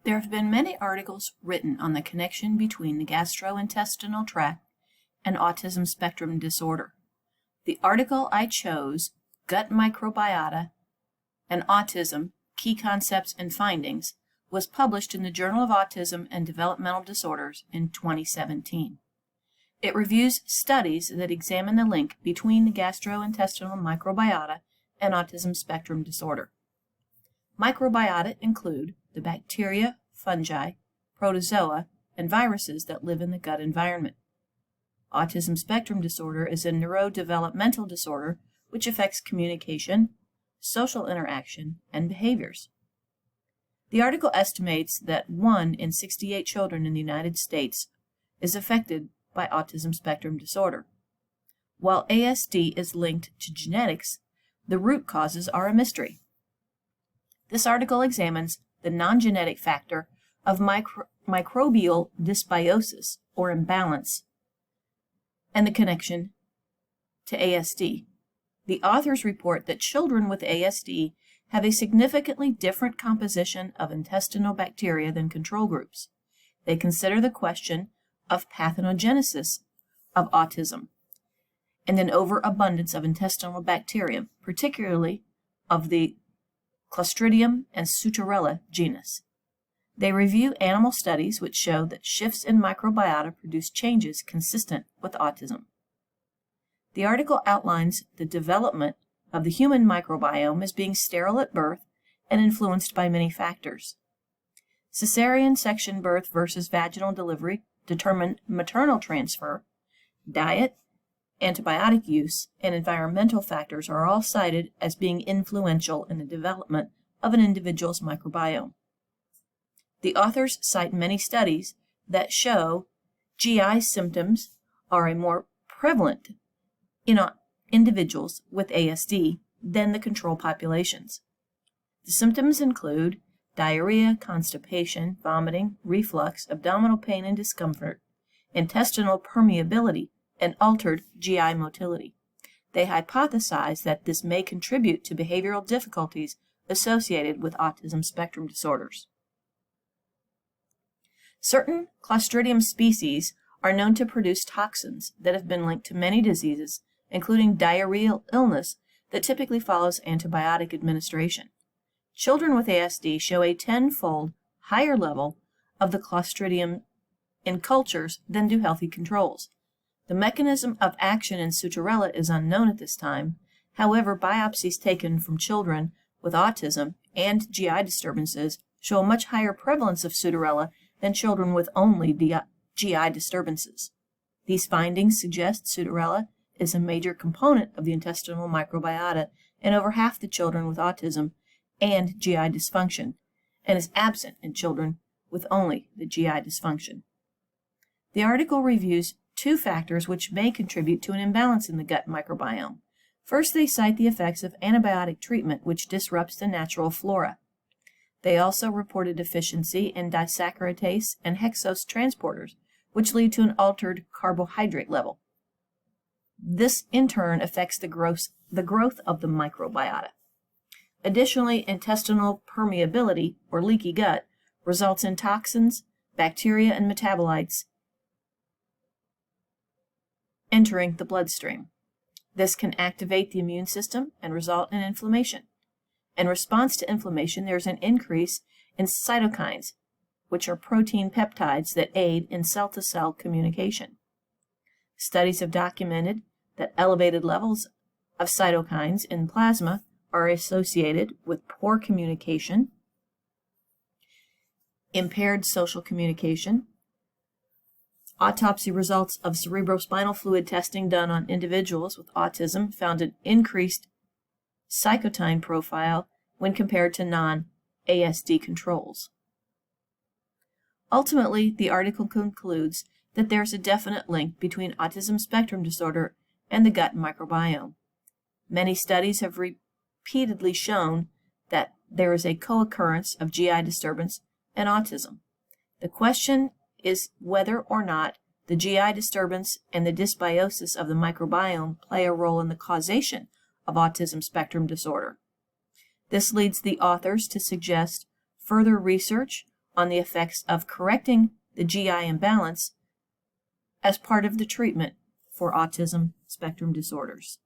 There have been many articles written on the connection between the gastrointestinal tract and autism spectrum disorder. The article I chose, Gut Microbiota and Autism, Key Concepts and Findings, was published in the Journal of Autism and Developmental Disorders in 2017. It reviews studies that examine the link between the gastrointestinal microbiota and autism spectrum disorder. Microbiota include the bacteria, fungi, protozoa, and viruses that live in the gut environment. Autism spectrum disorder is a neurodevelopmental disorder which affects communication, social interaction, and behaviors. The article estimates that 1 in 68 children in the United States is affected by autism spectrum disorder. While ASD is linked to genetics, the root causes are a mystery. This article examines the non-genetic factor of microbial dysbiosis or imbalance and the connection to ASD. The authors report that children with ASD have a significantly different composition of intestinal bacteria than control groups. They consider the question of pathogenesis of autism and an overabundance of intestinal bacteria, particularly of the Clostridium and Suturella genus. They review animal studies which show that shifts in microbiota produce changes consistent with autism. The article outlines the development of the human microbiome as being sterile at birth and influenced by many factors. Cesarean section birth versus vaginal delivery determine maternal transfer, diet, antibiotic use, and environmental factors are all cited as being influential in the development of an individual's microbiome. The authors cite many studies that show GI symptoms are more prevalent in individuals with ASD than the control populations. The symptoms include diarrhea, constipation, vomiting, reflux, abdominal pain and discomfort, intestinal permeability, and altered GI motility. They hypothesize that this may contribute to behavioral difficulties associated with autism spectrum disorders. Certain Clostridium species are known to produce toxins that have been linked to many diseases, including diarrheal illness that typically follows antibiotic administration. Children with ASD show a 10-fold higher level of the Clostridium in cultures than do healthy controls. The mechanism of action in Suturella is unknown at this time. However, biopsies taken from children with autism and GI disturbances show a much higher prevalence of Suturella than children with only GI disturbances. These findings suggest Suturella is a major component of the intestinal microbiota in over half the children with autism and GI dysfunction, and is absent in children with only the GI dysfunction. The article reviews 2 factors which may contribute to an imbalance in the gut microbiome. First, they cite the effects of antibiotic treatment, which disrupts the natural flora. They also report a deficiency in disaccharidase and hexose transporters, which lead to an altered carbohydrate level. This, in turn, affects the growth of the microbiota. Additionally, intestinal permeability, or leaky gut, results in toxins, bacteria, and metabolites entering the bloodstream. This can activate the immune system and result in inflammation. In response to inflammation, there is an increase in cytokines, which are protein peptides that aid in cell-to-cell communication. Studies have documented that elevated levels of cytokines in plasma are associated with poor communication, impaired social communication. Autopsy results of cerebrospinal fluid testing done on individuals with autism found an increased cytokine profile when compared to non-ASD controls. Ultimately, the article concludes that there is a definite link between autism spectrum disorder and the gut microbiome. Many studies have repeatedly shown that there is a co-occurrence of GI disturbance and autism. The question is whether or not the GI disturbance and the dysbiosis of the microbiome play a role in the causation of autism spectrum disorder. This leads the authors to suggest further research on the effects of correcting the GI imbalance as part of the treatment for autism spectrum disorders.